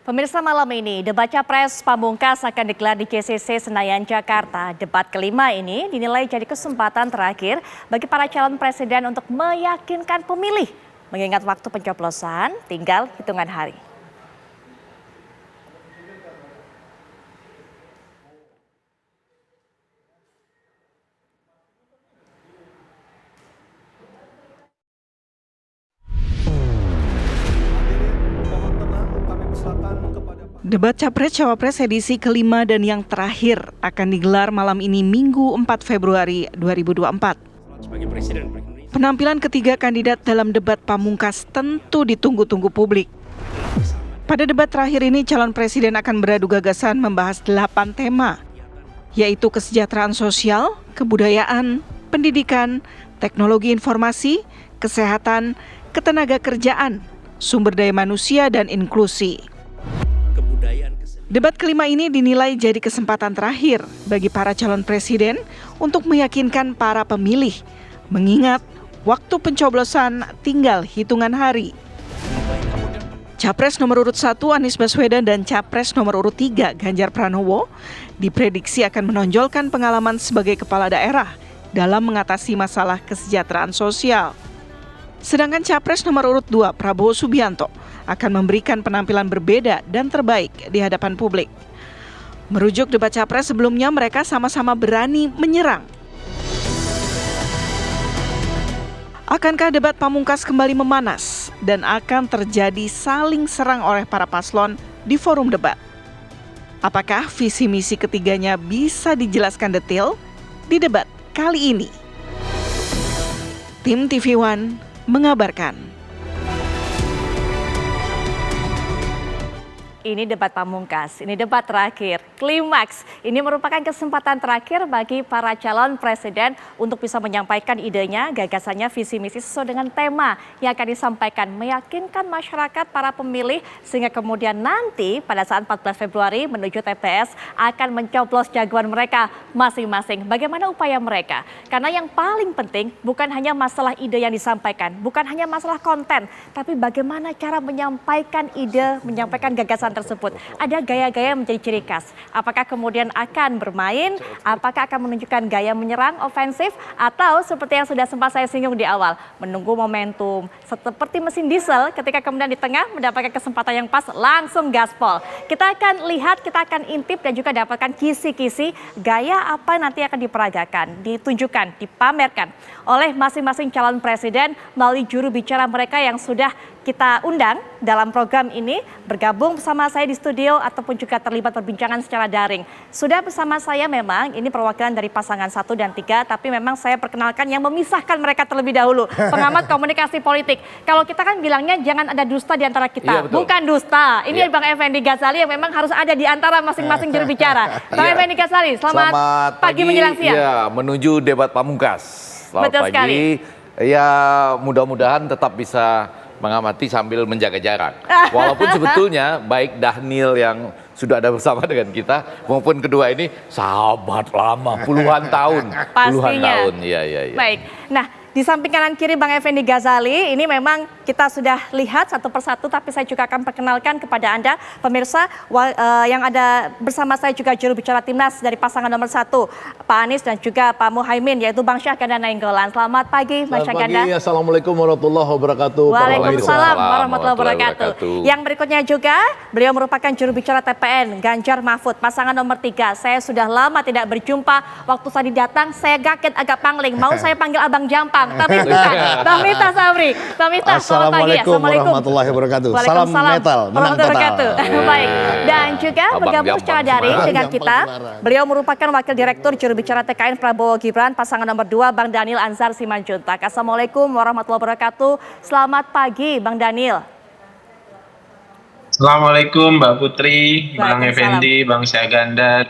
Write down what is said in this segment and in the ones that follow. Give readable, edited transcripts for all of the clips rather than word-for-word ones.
Pemirsa, malam ini debat Capres Pamungkas akan digelar di JCC Senayan, Jakarta. Debat kelima ini dinilai jadi kesempatan terakhir bagi para calon presiden untuk meyakinkan pemilih. Mengingat waktu pencoblosan tinggal hitungan hari. Debat Capres-Cawapres edisi kelima dan yang terakhir akan digelar malam ini Minggu 4 Februari 2024. Penampilan ketiga kandidat dalam debat Pamungkas tentu ditunggu-tunggu publik. Pada debat terakhir ini calon presiden akan beradu gagasan membahas 8 tema, yaitu kesejahteraan sosial, kebudayaan, pendidikan, teknologi informasi, kesehatan, ketenaga kerjaan, sumber daya manusia, dan inklusi. Debat kelima ini dinilai jadi kesempatan terakhir bagi para calon presiden untuk meyakinkan para pemilih, mengingat waktu pencoblosan tinggal hitungan hari. Capres nomor urut 1 Anies Baswedan dan Capres nomor urut 3 Ganjar Pranowo diprediksi akan menonjolkan pengalaman sebagai kepala daerah dalam mengatasi masalah kesejahteraan sosial. Sedangkan Capres nomor urut 2 Prabowo Subianto akan memberikan penampilan berbeda dan terbaik di hadapan publik. Merujuk debat Capres sebelumnya, mereka sama-sama berani menyerang. Akankah debat Pamungkas kembali memanas dan akan terjadi saling serang oleh para paslon di forum debat? Apakah visi misi ketiganya bisa dijelaskan detail di debat kali ini? Tim TV One mengabarkan. Ini debat Pamungkas, ini debat terakhir, klimaks. Ini merupakan kesempatan terakhir bagi para calon presiden untuk bisa menyampaikan idenya, gagasannya, visi misi sesuai dengan tema yang akan disampaikan, meyakinkan masyarakat, para pemilih, sehingga kemudian nanti pada saat 14 Februari menuju TPS akan mencoblos jagoan mereka masing-masing. Bagaimana upaya mereka? Karena yang paling penting bukan hanya masalah ide yang disampaikan, bukan hanya masalah konten, tapi bagaimana cara menyampaikan ide, menyampaikan gagasan tersebut. Ada gaya-gaya yang menjadi ciri khas. Apakah kemudian akan bermain, apakah akan menunjukkan gaya menyerang ofensif, atau seperti yang sudah sempat saya singgung di awal, menunggu momentum seperti mesin diesel ketika kemudian di tengah mendapatkan kesempatan yang pas langsung gaspol. Kita akan lihat, kita akan intip dan juga dapatkan kisi-kisi gaya apa nanti akan diperagakan, ditunjukkan, dipamerkan oleh masing-masing calon presiden melalui juru bicara mereka yang sudah kita undang dalam program ini, bergabung bersama saya di studio ataupun juga terlibat perbincangan secara daring. Sudah bersama saya memang ini perwakilan dari pasangan 1 dan 3, tapi memang saya perkenalkan yang memisahkan mereka terlebih dahulu. Pengamat komunikasi politik. Kalau kita kan bilangnya jangan ada dusta di antara kita. Iya, bukan dusta. Ini Bang Effendi Ghazali yang memang harus ada di antara masing-masing juru bicara. Bang Effendi Ghazali, selamat pagi menjelang siang. Ya, menuju debat Pamungkas. Selamat Betul pagi. Sekali. Ya, mudah-mudahan tetap bisa mengamati sambil menjaga jarak. Walaupun sebetulnya baik Dhanil yang sudah ada bersama dengan kita maupun kedua ini sahabat lama puluhan tahun. Pastinya. Puluhan tahun. Iya. Baik. Nah, di samping kanan kiri Bang Effendi Ghazali, ini memang kita sudah lihat satu persatu, tapi saya juga akan perkenalkan kepada Anda, pemirsa, yang ada bersama saya juga juru bicara Timnas dari pasangan nomor 1, Pak Anies dan juga Pak Muhaimin, yaitu Bang Syahganda Nainggolan. Selamat pagi, Bang Syahganda. Selamat pagi, Assalamualaikum warahmatullahi wabarakatuh. Waalaikumsalam warahmatullahi wabarakatuh. Yang berikutnya juga, beliau merupakan juru bicara TPN, Ganjar Mahfud, pasangan nomor 3. Saya sudah lama tidak berjumpa, waktu tadi datang saya kaget agak pangling, mau saya panggil Abang Jampang. Tapi bukan, Bang Miftah Sabri. Bang Miftah, selamat pagi. Assalamualaikum warahmatullahi wabarakatuh. Salam metal, menang total. Baik, dan juga bergabung secara daring dengan kita. Beliau merupakan Wakil Direktur Juru Bicara TKN Prabowo Gibran, pasangan nomor 2, Bang Dhanil Anzar Simanjuntak. Assalamualaikum warahmatullahi wabarakatuh. Selamat pagi, Bang Dhanil. Assalamualaikum Mbak Putri, Bang Effendi, Bang Syahganda,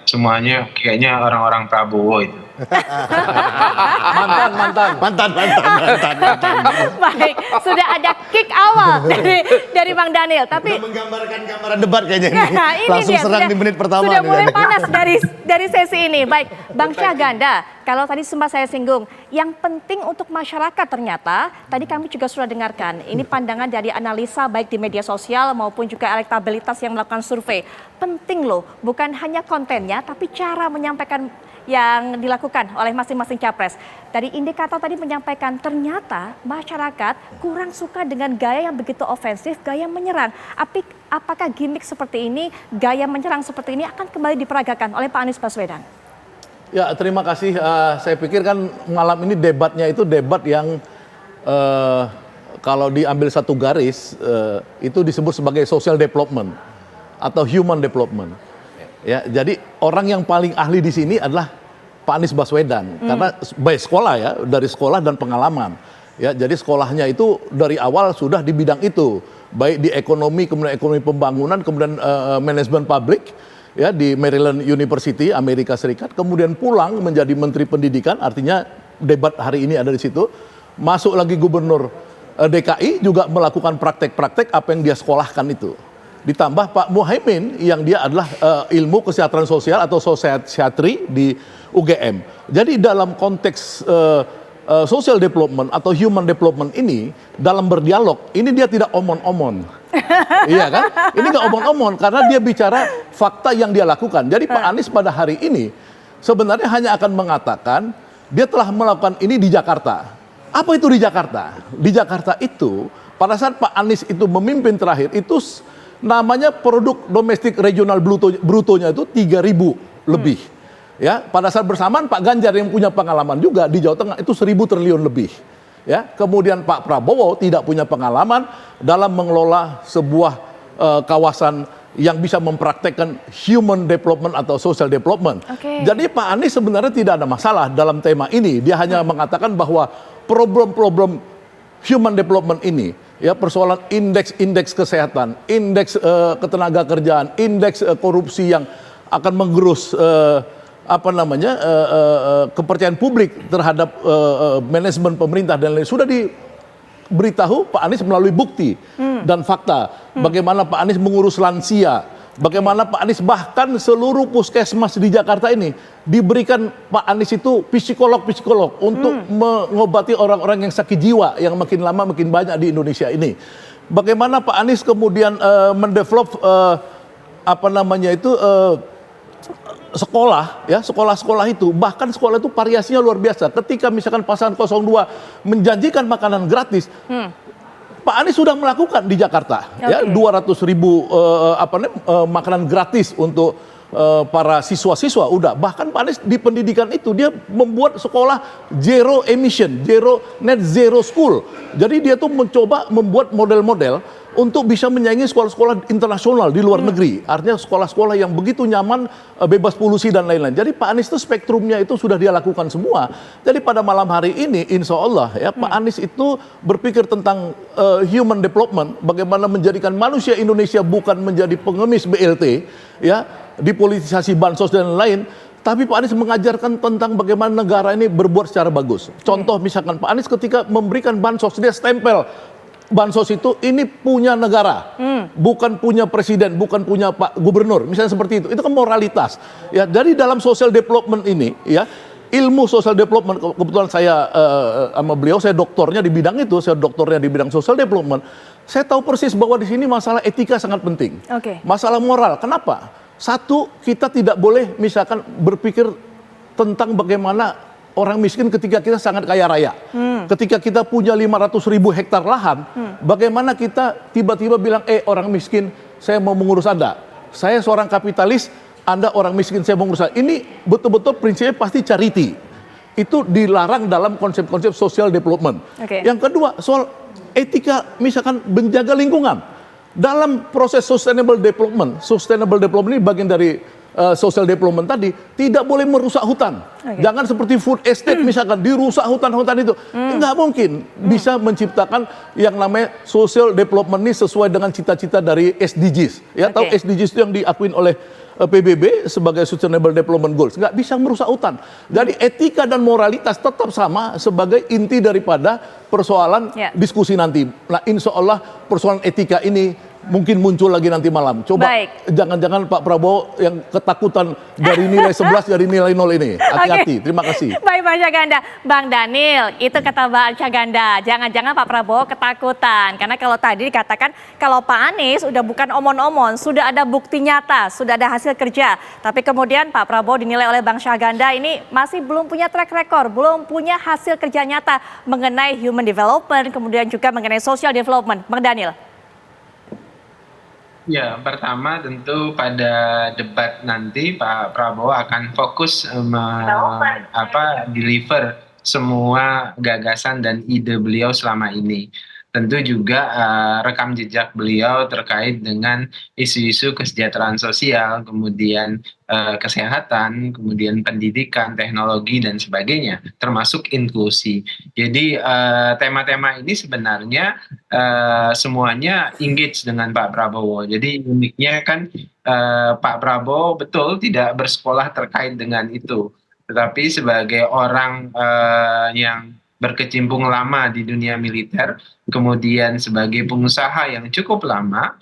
semuanya kayaknya orang-orang Prabowo itu. Mantan. Baik, sudah ada kick awal dari Bang Daniel, tapi Udah menggambarkan gambaran debat kayaknya ini. Nah, ini Langsung dia, serang di menit pertama. Sudah nih, mulai Daniel. panas dari sesi ini. Baik, Bang Syahganda, kalau tadi sempat saya singgung, yang penting untuk masyarakat ternyata, tadi kami juga sudah dengarkan, ini pandangan dari analisa baik di media sosial maupun juga elektabilitas yang melakukan survei. Penting loh, bukan hanya kontennya, tapi cara menyampaikan yang dilakukan oleh masing-masing capres. Dari indikator tadi menyampaikan ternyata masyarakat kurang suka dengan gaya yang begitu ofensif, gaya menyerang. Apakah gimmick seperti ini, gaya menyerang seperti ini akan kembali diperagakan oleh Pak Anies Baswedan? Ya, terima kasih. Saya pikir kan malam ini debatnya itu debat yang kalau diambil satu garis itu disebut sebagai social development atau human development. Ya, jadi orang yang paling ahli di sini adalah Pak Anies Baswedan karena baik sekolah ya, dari sekolah dan pengalaman. Ya, jadi sekolahnya itu dari awal sudah di bidang itu, baik di ekonomi, kemudian ekonomi pembangunan, kemudian manajemen publik ya di Maryland University Amerika Serikat, kemudian pulang menjadi Menteri Pendidikan, artinya debat hari ini ada di situ. Masuk lagi Gubernur DKI juga melakukan praktek-praktek apa yang dia sekolahkan itu. Ditambah Pak Muhaimin yang dia adalah ilmu kesejahteraan sosial atau sosiatri di UGM. Jadi dalam konteks social development atau human development ini, dalam berdialog, ini dia tidak omon-omon. Iya kan? Ini nggak omon-omon karena dia bicara fakta yang dia lakukan. Jadi Pak Anies pada hari ini sebenarnya hanya akan mengatakan dia telah melakukan ini di Jakarta. Apa itu di Jakarta? Di Jakarta itu pada saat Pak Anies itu memimpin terakhir itu namanya produk domestik regional brutonya itu 3.000 lebih. Ya, pada saat bersamaan Pak Ganjar yang punya pengalaman juga di Jawa Tengah itu 1.000 triliun lebih. Ya, kemudian Pak Prabowo tidak punya pengalaman dalam mengelola sebuah kawasan yang bisa mempraktekkan human development atau social development. Jadi Pak Anies sebenarnya tidak ada masalah dalam tema ini. Dia hanya mengatakan bahwa problem-problem human development ini, ya persoalan indeks kesehatan, indeks ketenaga kerjaan, indeks korupsi yang akan menggerus kepercayaan publik terhadap manajemen pemerintah dan lain sudah diberitahu Pak Anies melalui bukti dan fakta. Bagaimana Pak Anies mengurus lansia, bagaimana Pak Anies bahkan seluruh puskesmas di Jakarta ini diberikan Pak Anies itu psikolog untuk mengobati orang-orang yang sakit jiwa yang makin lama makin banyak di Indonesia ini. Bagaimana Pak Anies kemudian mendevelop sekolah, ya sekolah-sekolah itu, bahkan sekolah itu variasinya luar biasa. Ketika misalkan pasangan 02 menjanjikan makanan gratis, Pak Anies sudah melakukan di Jakarta, ya 200.000 makanan gratis untuk para siswa-siswa udah. Bahkan Pak Anies di pendidikan itu dia membuat sekolah zero emission, net zero school. Jadi dia tuh mencoba membuat model-model untuk bisa menyaingi sekolah-sekolah internasional di luar negeri. Artinya sekolah-sekolah yang begitu nyaman, bebas polusi dan lain-lain. Jadi Pak Anies itu spektrumnya itu sudah dia lakukan semua. Jadi pada malam hari ini insya Allah ya Pak Anies itu berpikir tentang human development, bagaimana menjadikan manusia Indonesia bukan menjadi pengemis BLT, ya dipolitisasi bansos dan lain-lain. Tapi Pak Anies mengajarkan tentang bagaimana negara ini berbuat secara bagus. Contoh misalkan Pak Anies ketika memberikan bansos, dia stempel bansos itu ini punya negara, bukan punya presiden, bukan punya Pak Gubernur, misalnya seperti itu. Itu kan moralitas. Ya, dari dalam social development ini, ya ilmu social development, kebetulan saya sama beliau, saya doktornya di bidang itu, saya doktornya di bidang social development. Saya tahu persis bahwa di sini masalah etika sangat penting, masalah moral. Kenapa? Satu, kita tidak boleh misalkan berpikir tentang bagaimana orang miskin ketika kita sangat kaya raya. Ketika kita punya 500.000 hektar lahan, bagaimana kita tiba-tiba bilang, orang miskin, saya mau mengurus Anda. Saya seorang kapitalis, Anda orang miskin, saya mau mengurus Anda. Ini betul-betul prinsipnya pasti charity. Itu dilarang dalam konsep-konsep social development. Yang kedua, soal etika, misalkan menjaga lingkungan. Dalam proses sustainable development ini bagian dari social development tadi, tidak boleh merusak hutan. Jangan seperti food estate misalkan, dirusak hutan-hutan itu. Nggak mungkin bisa menciptakan yang namanya social development ini sesuai dengan cita-cita dari SDGs. Ya, tahu SDGs itu yang diakuin oleh PBB sebagai Sustainable Development Goals. Nggak bisa merusak hutan. Jadi etika dan moralitas tetap sama sebagai inti daripada persoalan diskusi nanti. Nah, insya Allah persoalan etika ini mungkin muncul lagi nanti malam. Coba jangan-jangan Pak Prabowo yang ketakutan dari nilai 11 dari nilai 0 ini. Hati-hati. Terima kasih. Baik Pak Syahganda. Bang Daniel, itu kata Pak Syahganda. Jangan-jangan Pak Prabowo ketakutan. Karena kalau tadi dikatakan kalau Pak Anies udah bukan omon-omon, sudah ada bukti nyata, sudah ada hasil kerja. Tapi kemudian Pak Prabowo dinilai oleh Bang Syahganda ini masih belum punya track record, belum punya hasil kerja nyata mengenai human development, kemudian juga mengenai social development. Bang Daniel. Ya, pertama tentu pada debat nanti Pak Prabowo akan fokus deliver semua gagasan dan ide beliau selama ini. Tentu juga rekam jejak beliau terkait dengan isu-isu kesejahteraan sosial, kemudian kesehatan, kemudian pendidikan, teknologi, dan sebagainya, termasuk inklusi. Jadi tema-tema ini sebenarnya semuanya engage dengan Pak Prabowo. Jadi uniknya kan Pak Prabowo betul tidak bersekolah terkait dengan itu. Tetapi sebagai orang yang berkecimpung lama di dunia militer, kemudian sebagai pengusaha yang cukup lama,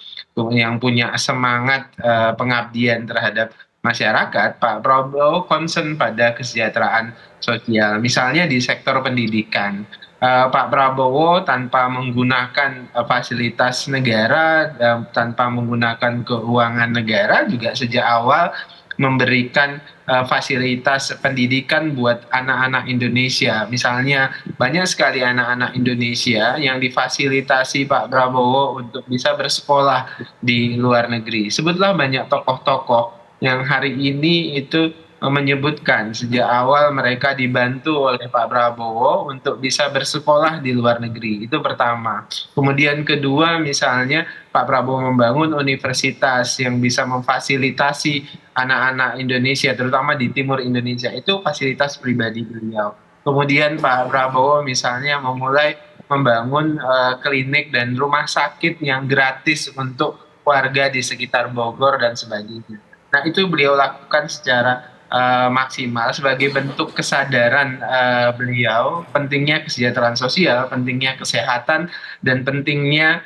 yang punya semangat pengabdian terhadap masyarakat, Pak Prabowo concern pada kesejahteraan sosial. Misalnya di sektor pendidikan, Pak Prabowo tanpa menggunakan fasilitas negara, tanpa menggunakan keuangan negara, juga sejak awal memberikan fasilitas pendidikan buat anak-anak Indonesia. Misalnya banyak sekali anak-anak Indonesia yang difasilitasi Pak Prabowo untuk bisa bersekolah di luar negeri. Sebutlah banyak tokoh-tokoh yang hari ini itu menyebutkan sejak awal mereka dibantu oleh Pak Prabowo untuk bisa bersekolah di luar negeri. Itu pertama. Kemudian kedua, misalnya Pak Prabowo membangun universitas yang bisa memfasilitasi anak-anak Indonesia, terutama di timur Indonesia, itu fasilitas pribadi beliau. Kemudian Pak Prabowo misalnya memulai membangun klinik dan rumah sakit yang gratis untuk warga di sekitar Bogor dan sebagainya. Nah, itu beliau lakukan secara maksimal sebagai bentuk kesadaran beliau pentingnya kesejahteraan sosial, pentingnya kesehatan, dan pentingnya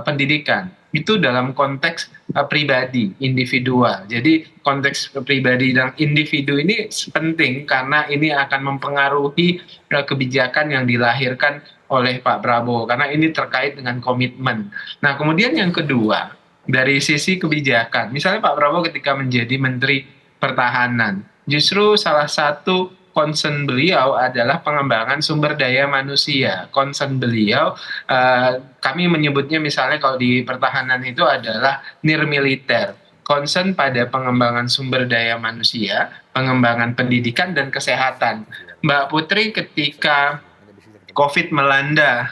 pendidikan. Itu dalam konteks pribadi, individual. Jadi konteks pribadi dan individu ini penting karena ini akan mempengaruhi kebijakan yang dilahirkan oleh Pak Prabowo, karena ini terkait dengan komitmen. Nah, kemudian yang kedua, dari sisi kebijakan, misalnya Pak Prabowo ketika menjadi Menteri Pertahanan, justru salah satu concern beliau adalah pengembangan sumber daya manusia. Concern beliau, kami menyebutnya misalnya kalau di pertahanan itu adalah nirmiliter. Concern pada pengembangan sumber daya manusia, pengembangan pendidikan dan kesehatan. Mbak Putri, ketika COVID melanda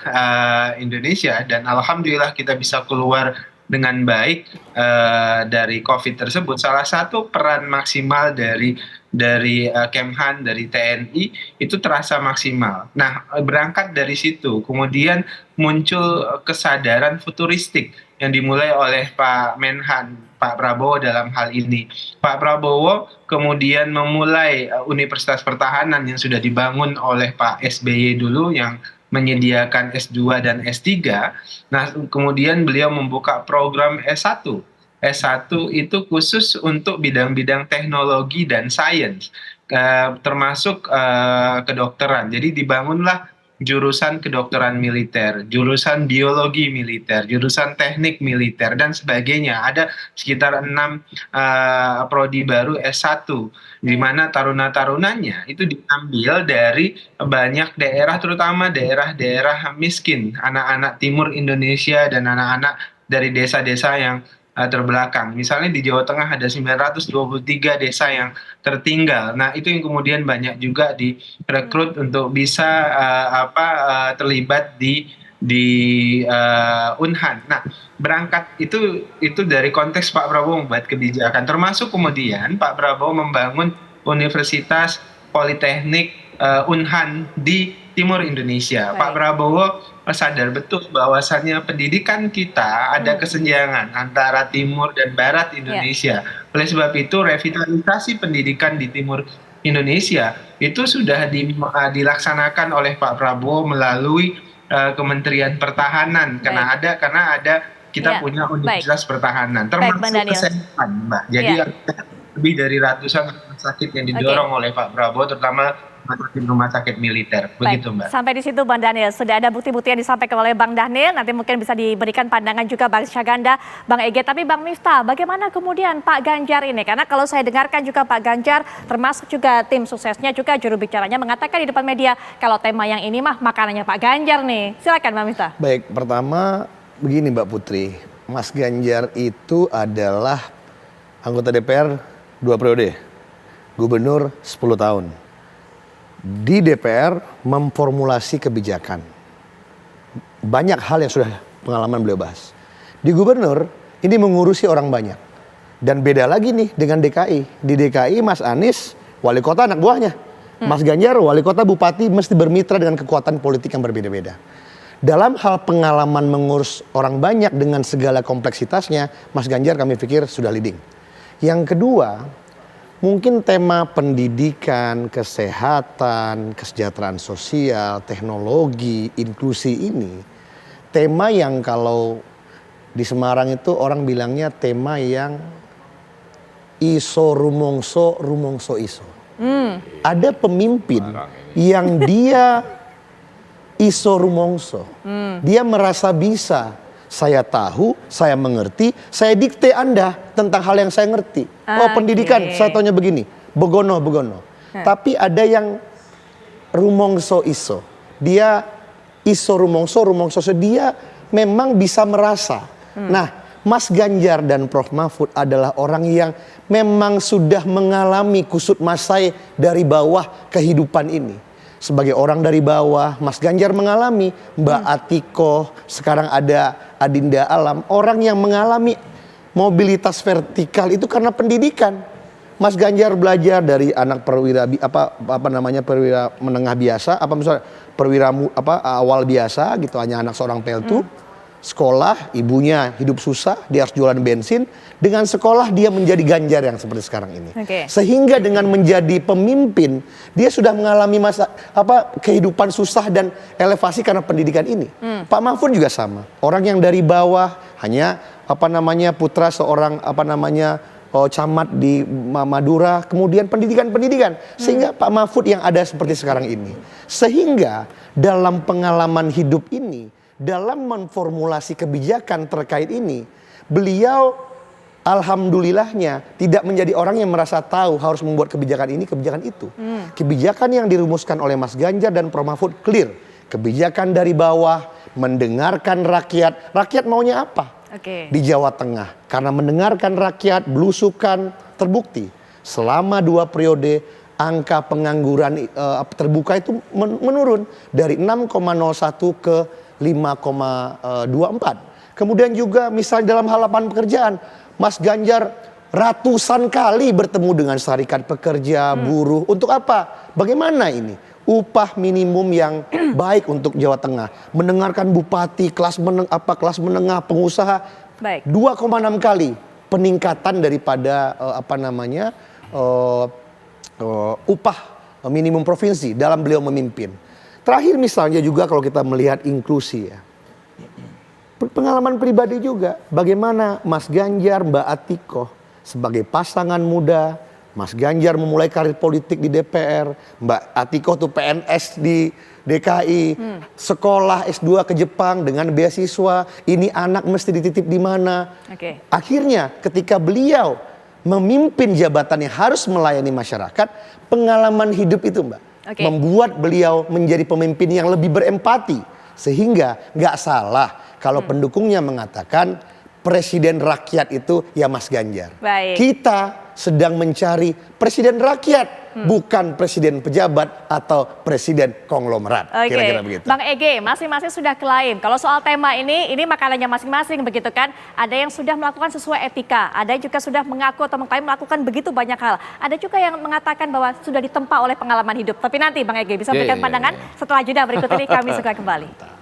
Indonesia dan alhamdulillah kita bisa keluar dengan baik dari COVID tersebut, salah satu peran maksimal dari Kemhan, dari TNI itu terasa maksimal. Nah, berangkat dari situ, kemudian muncul kesadaran futuristik yang dimulai oleh Pak Menhan, Pak Prabowo dalam hal ini. Pak Prabowo kemudian memulai Universitas Pertahanan yang sudah dibangun oleh Pak SBY dulu, yang menyediakan S2 dan S3. Nah, kemudian beliau membuka program S1. S1 itu khusus untuk bidang-bidang teknologi dan sains, termasuk kedokteran. Jadi dibangunlah jurusan kedokteran militer, jurusan biologi militer, jurusan teknik militer, dan sebagainya. Ada sekitar 6 prodi baru S1, di mana taruna-tarunanya itu diambil dari banyak daerah, terutama daerah-daerah miskin, anak-anak timur Indonesia dan anak-anak dari desa-desa yang terbelakang. Misalnya di Jawa Tengah ada 923 desa yang tertinggal. Nah, itu yang kemudian banyak juga direkrut untuk bisa terlibat di Unhan. Nah, berangkat itu dari konteks Pak Prabowo membuat kebijakan, termasuk kemudian Pak Prabowo membangun Universitas Politeknik Unhan di Timur Indonesia. Baik. Pak Prabowo sadar betul bahwasannya pendidikan kita ada kesenjangan antara Timur dan Barat Indonesia. Oleh sebab itu revitalisasi pendidikan di Timur Indonesia itu sudah dilaksanakan oleh Pak Prabowo melalui Kementerian Pertahanan, karena ada kita punya Universitas Pertahanan, termasuk kesehatan, Mbak. Jadi lebih dari ratusan rumah sakit yang didorong oleh Pak Prabowo, terutama rumah sakit militer. Begitu, Mbak. Sampai di situ Bang Daniel, sudah ada bukti-bukti yang disampaikan oleh Bang Daniel, nanti mungkin bisa diberikan pandangan juga Bang Syahganda, Bang Ege. Tapi Bang Miftah, bagaimana kemudian Pak Ganjar ini? Karena kalau saya dengarkan juga Pak Ganjar, termasuk juga tim suksesnya juga juru bicaranya mengatakan di depan media, kalau tema yang ini mah makanannya Pak Ganjar nih. Silakan Bang Miftah. Baik, pertama begini Mbak Putri, Mas Ganjar itu adalah anggota DPR 2 periode, gubernur 10 tahun. Di DPR memformulasi kebijakan. Banyak hal yang sudah pengalaman beliau bahas. Di gubernur ini mengurusi orang banyak. Dan beda lagi nih dengan DKI. Di DKI Mas Anies wali kota anak buahnya. Mas Ganjar wali kota bupati mesti bermitra dengan kekuatan politik yang berbeda-beda. Dalam hal pengalaman mengurus orang banyak dengan segala kompleksitasnya, Mas Ganjar kami pikir sudah leading. Yang kedua, mungkin tema pendidikan, kesehatan, kesejahteraan sosial, teknologi, inklusi ini tema yang kalau di Semarang itu orang bilangnya tema yang iso rumongso, rumongso iso. Ada pemimpin yang dia iso rumongso, dia merasa bisa. Saya tahu, saya mengerti, saya dikte Anda tentang hal yang saya ngerti. Oh pendidikan, saya taunya begini, begono. Tapi ada yang rumongso iso. Dia iso rumongso iso. Dia memang bisa merasa. Nah, Mas Ganjar dan Prof Mahfud adalah orang yang memang sudah mengalami kusut masai dari bawah kehidupan ini. Sebagai orang dari bawah, Mas Ganjar mengalami, Mbak Atiko, sekarang ada Adinda Alam, orang yang mengalami mobilitas vertikal itu karena pendidikan. Mas Ganjar belajar dari anak perwira perwira menengah biasa, perwira awal biasa gitu, hanya anak seorang peltu. Sekolah, ibunya hidup susah, dia harus jualan bensin. Dengan sekolah dia menjadi Ganjar yang seperti sekarang ini. Sehingga dengan menjadi pemimpin, dia sudah mengalami kehidupan susah dan elevasi karena pendidikan ini. Pak Mahfud juga sama. Orang yang dari bawah, hanya putra seorang camat di Madura, kemudian pendidikan. Sehingga Pak Mahfud yang ada seperti sekarang ini. Sehingga dalam pengalaman hidup ini, dalam memformulasi kebijakan terkait ini, beliau alhamdulillahnya tidak menjadi orang yang merasa tahu harus membuat kebijakan ini, kebijakan itu. Kebijakan yang dirumuskan oleh Mas Ganjar dan Prof Mahfud clear. Kebijakan dari bawah, mendengarkan rakyat. Rakyat maunya apa? Di Jawa Tengah. Karena mendengarkan rakyat, belusukan, terbukti. Selama 2 periode, angka pengangguran terbuka itu menurun dari 6,01 ke 5,24. Kemudian juga misalnya dalam hal lapangan pekerjaan, Mas Ganjar ratusan kali bertemu dengan serikat pekerja, buruh. Untuk apa? Bagaimana ini? Upah minimum yang baik untuk Jawa Tengah. Mendengarkan bupati, kelas menengah, pengusaha. 2,6 kali peningkatan daripada upah minimum provinsi dalam beliau memimpin. Terakhir misalnya juga kalau kita melihat inklusi ya. Pengalaman pribadi juga. Bagaimana Mas Ganjar, Mbak Atiko sebagai pasangan muda. Mas Ganjar memulai karir politik di DPR. Mbak Atiko tuh PNS di DKI. Sekolah S2 ke Jepang dengan beasiswa. Ini anak mesti dititip di mana. Akhirnya ketika beliau memimpin jabatan yang harus melayani masyarakat. Pengalaman hidup itu Mbak. Membuat beliau menjadi pemimpin yang lebih berempati. Sehingga gak salah kalau pendukungnya mengatakan presiden rakyat itu ya Mas Ganjar. Kita sedang mencari presiden rakyat, bukan presiden pejabat atau presiden konglomerat. Oke, Kira-kira begitu. Bang Ege, masing-masing sudah klaim. Kalau soal tema ini makalahnya masing-masing begitu kan. Ada yang sudah melakukan sesuai etika, ada yang juga sudah mengaku atau mengklaim melakukan begitu banyak hal. Ada juga yang mengatakan bahwa sudah ditempa oleh pengalaman hidup. Tapi nanti Bang Ege bisa berikan pandangan setelah jeda berikut ini, kami segera kembali.